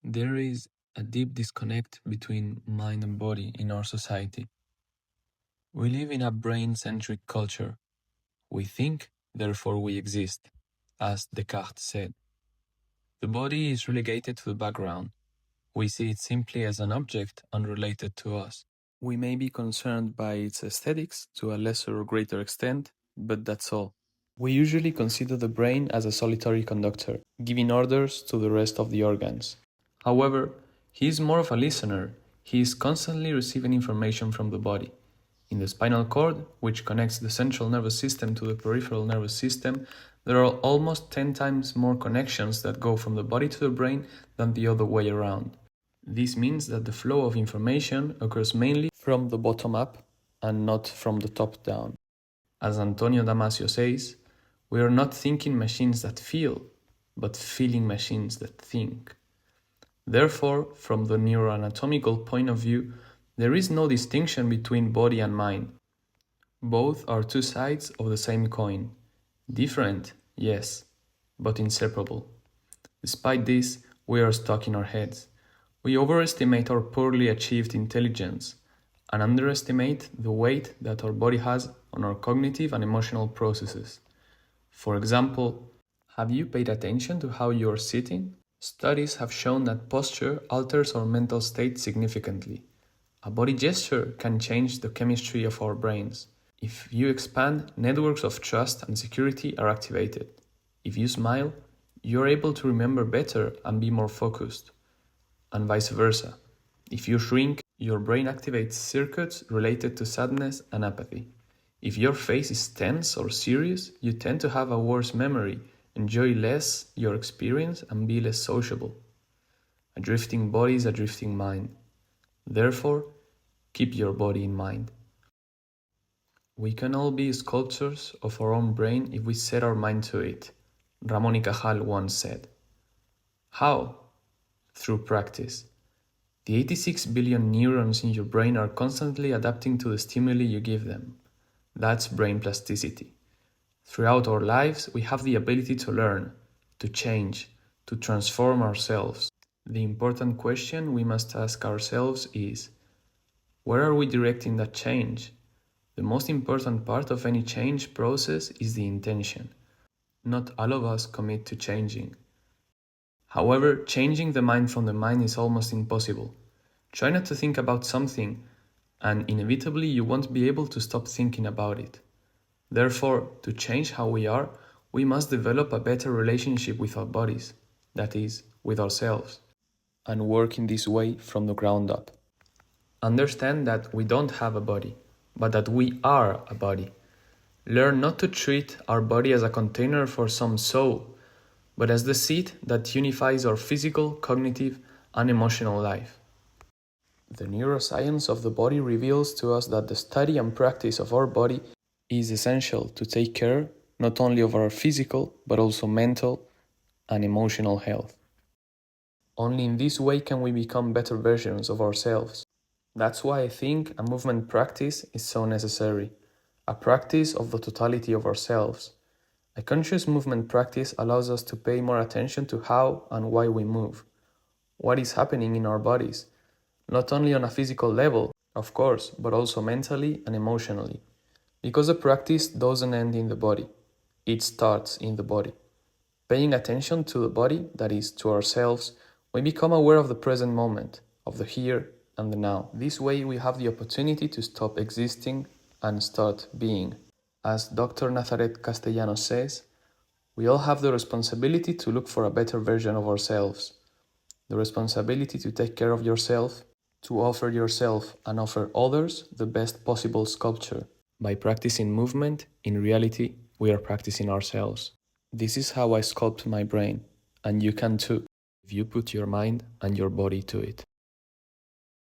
There is a deep disconnect between mind and body in our society. We live in a brain-centric culture. We think, therefore we exist, as Descartes said. The body is relegated to the background. We see it simply as an object unrelated to us. We may be concerned by its aesthetics to a lesser or greater extent, but that's all. We usually consider the brain as a solitary conductor, giving orders to the rest of the organs. However, he is more of a listener. He is constantly receiving information from the body. In the spinal cord, which connects the central nervous system to the peripheral nervous system, there are almost 10 times more connections that go from the body to the brain than the other way around. This means that the flow of information occurs mainly from the bottom up and not from the top down. As Antonio Damasio says, we are not thinking machines that feel, but feeling machines that think. Therefore, from the neuroanatomical point of view, there is no distinction between body and mind. Both are two sides of the same coin. Different, yes, but inseparable. Despite this, we are stuck in our heads. We overestimate our poorly achieved intelligence and underestimate the weight that our body has on our cognitive and emotional processes. For example, have you paid attention to how you are sitting? Studies have shown that posture alters our mental state significantly. A body gesture can change the chemistry of our brains. If you expand, networks of trust and security are activated. If you smile, you are able to remember better and be more focused. And vice versa. If you shrink, your brain activates circuits related to sadness and apathy. If your face is tense or serious, you tend to have a worse memory, enjoy less your experience, and be less sociable. A drifting body is a drifting mind. Therefore, keep your body in mind. We can all be sculptors of our own brain if we set our mind to it, Ramón y Cajal once said. How? Through practice. The 86 billion neurons in your brain are constantly adapting to the stimuli you give them. That's brain plasticity. Throughout our lives, we have the ability to learn, to change, to transform ourselves. The important question we must ask ourselves is, where are we directing that change? The most important part of any change process is the intention. Not all of us commit to changing. However, changing the mind from the mind is almost impossible. Try not to think about something, and inevitably you won't be able to stop thinking about it. Therefore, to change how we are, we must develop a better relationship with our bodies, that is, with ourselves, and work in this way from the ground up. Understand that we don't have a body, but that we are a body. Learn not to treat our body as a container for some soul, but as the seed that unifies our physical, cognitive, and emotional life. The neuroscience of the body reveals to us that the study and practice of our body is essential to take care not only of our physical, but also mental and emotional health. Only in this way can we become better versions of ourselves. That's why I think a movement practice is so necessary, a practice of the totality of ourselves. A conscious movement practice allows us to pay more attention to how and why we move, what is happening in our bodies, not only on a physical level, of course, but also mentally and emotionally. Because the practice doesn't end in the body, it starts in the body. Paying attention to the body, that is, to ourselves, we become aware of the present moment, of the here and the now. This way we have the opportunity to stop existing and start being. As Dr. Nazaret Castellanos says, we all have the responsibility to look for a better version of ourselves. The responsibility to take care of yourself, to offer yourself and offer others the best possible sculpture. By practicing movement, in reality, we are practicing ourselves. This is how I sculpt my brain, and you can too, if you put your mind and your body to it.